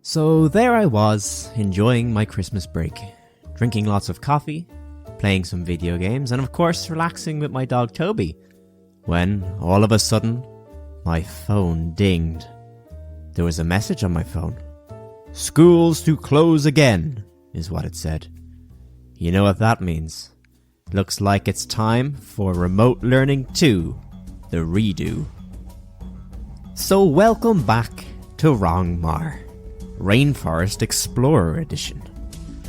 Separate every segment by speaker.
Speaker 1: So there I was, enjoying my Christmas break, drinking lots of coffee, playing some video games, and of course relaxing with my dog Toby, when, all of a sudden, my phone dinged. There was a message on my phone. "Schools to close again," is what it said. You know what that means. Looks like it's time for Remote Learning 2, the redo. So welcome back to Rongmar, Rainforest Explorer Edition.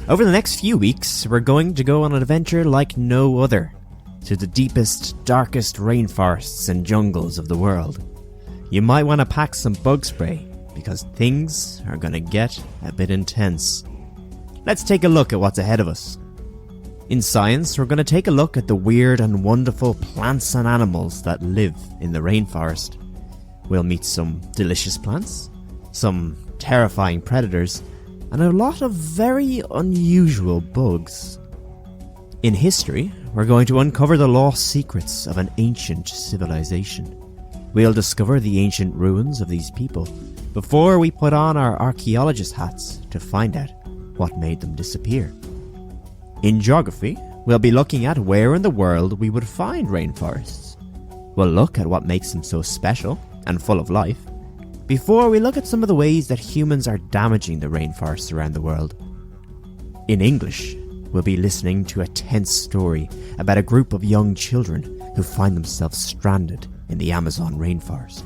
Speaker 1: Over the next few weeks, we're going to go on an adventure like no other, to the deepest, darkest rainforests and jungles of the world. You might want to pack some bug spray, because things are going to get a bit intense. Let's take a look at what's ahead of us. In science, we're going to take a look at the weird and wonderful plants and animals that live in the rainforest. We'll meet some delicious plants, some terrifying predators, and a lot of very unusual bugs. In history, we're going to uncover the lost secrets of an ancient civilization. We'll discover the ancient ruins of these people before we put on our archaeologist hats to find out what made them disappear. In geography, we'll be looking at where in the world we would find rainforests. We'll look at what makes them so special and full of life, before we look at some of the ways that humans are damaging the rainforests around the world. In English, we'll be listening to a tense story about a group of young children who find themselves stranded in the Amazon rainforest.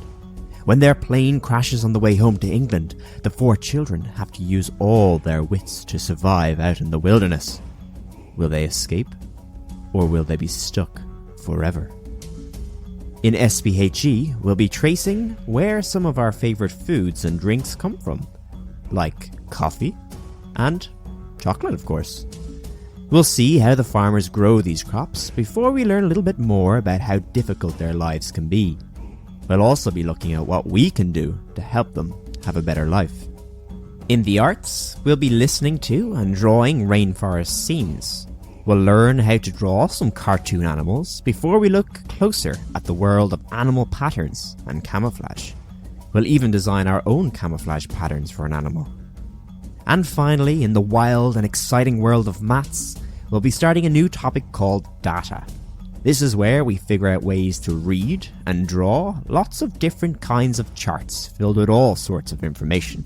Speaker 1: When their plane crashes on the way home to England, the 4 children have to use all their wits to survive out in the wilderness. Will they escape, or will they be stuck forever? In SPHE, we'll be tracing where some of our favourite foods and drinks come from, like coffee and chocolate, of course. We'll see how the farmers grow these crops before we learn a little bit more about how difficult their lives can be. We'll also be looking at what we can do to help them have a better life. In the arts, we'll be listening to and drawing rainforest scenes. We'll learn how to draw some cartoon animals before we look closer at the world of animal patterns and camouflage. We'll even design our own camouflage patterns for an animal. And finally, in the wild and exciting world of maths, we'll be starting a new topic called data. This is where we figure out ways to read and draw lots of different kinds of charts filled with all sorts of information.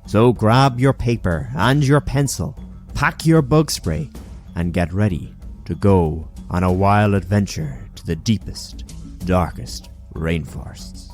Speaker 1: So grab your paper and your pencil, pack your bug spray, and get ready to go on a wild adventure to the deepest, darkest rainforests.